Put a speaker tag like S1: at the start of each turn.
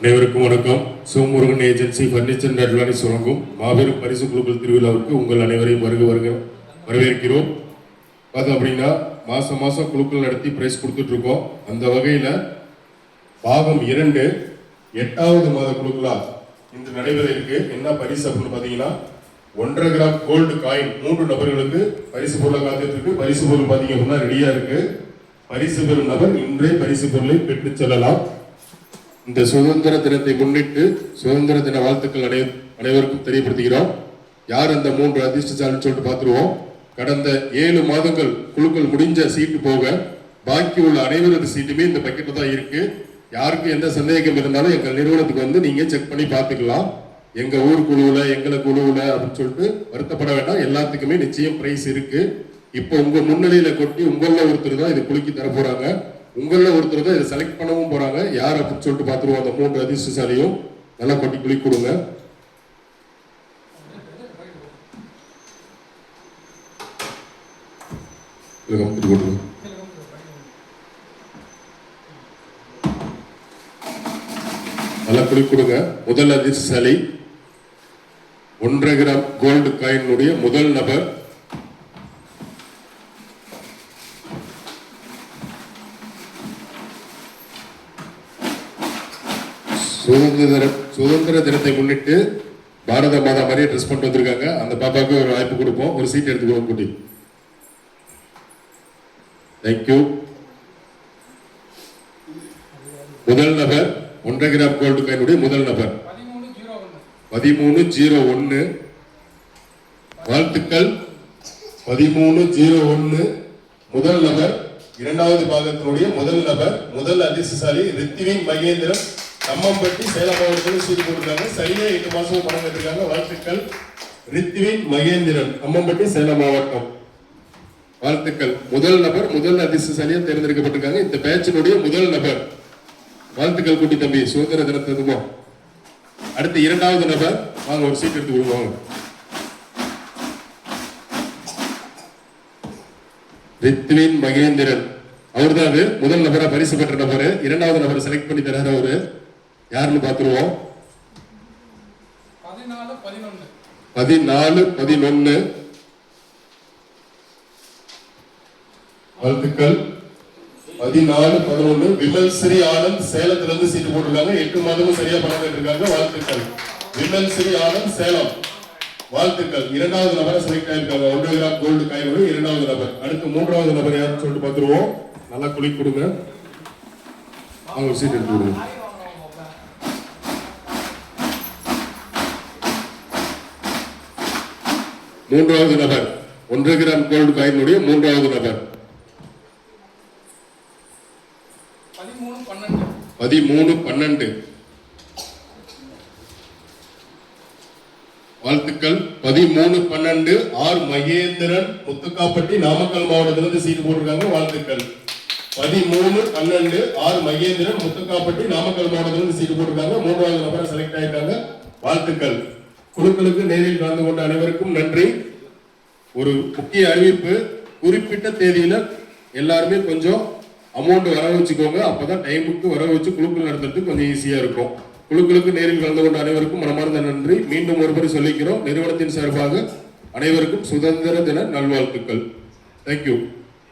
S1: அனைவருக்கும் வணக்கம். Sivamurugan agency furniture and advance வழங்கும் மாபெரும் பரிசு குழுக்கள் திருவிழாவுக்கு உங்கள் அனைவரையும் வரவேற்கிறோம். பார்த்தோம் அப்படின்னா மாதம் குழுக்கள் நடத்தி பிரைஸ் கொடுத்துட்டு இருக்கோம். அந்த வகையில் பாகம் 2 8வது மாத குழுக்களா இன்று நடைபெற இருக்கு. என்ன பரிசு அப்படின்னு பார்த்தீங்கன்னா 1.5 கிராம் கோல்டு காயின் 3 நபர்களுக்கு பரிசு பொருளை காத்துட்டு இருக்கு. பரிசு பொருள் பார்த்தீங்க அப்படின்னா ரெடியா இருக்கு. பரிசு பெறும் நபர் இன்றே பரிசு பொருளை பெற்று செல்லலாம். இந்த சுதந்திர தினத்தை முன்னிட்டு சுதந்திர தின வாழ்த்துக்கள் அனைவருக்கும் தெரியப்படுத்துகிறோம். யார் அந்த 3 அதிர்ஷ்டசாலின்னு சொல்லிட்டு பார்த்துருவோம். கடந்த 7 மாதங்கள் குழுக்கள் முடிஞ்ச சீட்டு போக பாக்கி உள்ள அனைவரது சீட்டுமே இந்த பக்கெட்ல தான் இருக்கு. யாருக்கு எந்த சந்தேகம் இருந்தாலும் எங்கள் நிறுவனத்துக்கு வந்து நீங்க செக் பண்ணி பார்த்துக்கலாம். எங்க ஊர் குழுவுல எங்களை குழுவுல அப்படின்னு சொல்லிட்டு வருத்தப்பட வேண்டாம். எல்லாத்துக்குமே நிச்சயம் பிரைஸ் இருக்கு. இப்போ உங்க முன்னிலையில கொட்டி உங்கள ஒருத்தர் தான் இது குலுக்கி தர போறாங்க. உங்கள ஒருத்தர் தான் இதை செலக்ட் பண்ணவும் போறாங்க. யார் அப்படின்னு சொல்லிட்டு பார்த்துருவோம். அந்த 3 அதிர்ஷ்டசாலியும் நல்லா கொட்டி குலுக்கி கொடுங்க. நல்லா குலுக்கி கொடுங்க. முதல் அதிர்ஷ்டசாலி 1.5 கிராம் கோல்டு காயினுடைய முதல் நபர் சுதந்திர தினத்தை முன்னிட்டு பாரத மாதா மாதிரியே ட்ரெஸ் பண்ணிட்டு வந்திருக்காங்க. அந்த பாப்பாவுக்கு ஒரு வாய்ப்பு கொடுப்போம். ஒரு சீட் எடுத்துக்கோ குட்டி. தேங்க்யூ. முதல் நபர் 1.5 கிராம் கோல்டு காயினுடைய முதல் நபர் 1301. வாழ்த்துக்கள். 1301 முதல் நபர். 2வது பாகத்தினுடைய முதல் நபர் முதல் அதிர்ஷ்டசாலி ரித்திவின் மகேந்திரன் கம்மம்பட்டி சேலம் மாவட்டத்தில் சீட்டு போட்டிருக்காங்க. சரியா 8 மாசமும் பணம் கட்டிருக்காங்க. வாழ்த்துக்கள். ரித்திவின் மகேந்திரன் கம்மம்பட்டி சேலம் மாவட்டம். வாழ்த்துக்கள். முதல் நபர் முதல் அதிர்ஷ்டசாலியா தேர்ந்தெடுக்கப்பட்டிருக்காங்க. இந்த பேட்சினுடைய முதல் நபர். வாழ்த்துக்கள் குட்டி தம்பி. சுதந்திர தினத்துக்கு அடுத்து 2வது நபர். வாங்க ஒரு சீட் எடுத்து கொடுங்க. ரித்வின் மகேந்திரன் அவர் தான் முதல் நபரா பரிசு பெற்ற நபர். 2வது நபரை செலக்ட் பண்ணி தராரு. அவரு யாருன்னு பாத்துருவோம். 1411. வாழ்த்துக்கள். 1411 விமல் ஸ்ரீ ஆனந்த் சேலத்துல இருந்து சீட்டு போட்டிருக்காங்க. 8 மாதமும் சரியா பணம் கட்டிருக்காங்க. வாழ்த்துக்கள். விமல் ஸ்ரீ ஆனந்த் சேலம். வாழ்த்துக்கள். 2வது நபரை செலக்ட் ஆயிருக்காங்க. 1 கிராம் கோல்டு காயினோட 2வது நபர். அடுத்து 3வது நபர் யாருன்னு சொல்லிட்டு பாத்துருவோம். நல்லா குளிக்க கொடுங்க. அவங்க சீட் எடுத்து கொடுங்க. 3வது நபர் 1 கிராம் கோல்டு காயினுடைய 3வது நபர் 1312. வாழ்த்துக்கள். 1312 ஆர் மகேந்திரன் முத்துக்காப்பட்டி நாமக்கல் மாவட்டத்திலிருந்து சீட்டு போட்டிருக்காங்க. வாழ்த்துக்கள். 1312 ஆர் மகேந்திரன் முத்துக்காப்பட்டி நாமக்கல் மாவட்டத்திலிருந்து சீட்டு போட்டிருக்காங்க. 3வது நபரை செலக்ட் ஆயிருக்காங்க. வாழ்த்துக்கள். குழுக்களுக்கு நேரில் கலந்து கொண்ட அனைவருக்கும் நன்றி. ஒரு முக்கிய அறிவிப்பு. குறிப்பிட்ட தேதியில எல்லாருமே கொஞ்சம் அமௌண்ட் வர வச்சுக்கோங்க. அப்பதான் டைமுக்கு வர வச்சு குழுக்கள் நடத்துறதுக்கு கொஞ்சம் ஈஸியா இருக்கும். குழுக்களுக்கு நேரில் கலந்து கொண்ட அனைவருக்கும் மனமார்ந்த நன்றி. மீண்டும் ஒருமுறை சொல்லிக்கிறோம். நிறுவனத்தின் சார்பாக அனைவருக்கும் சுதந்திர தின நல்வாழ்த்துக்கள். தேங்க்யூ.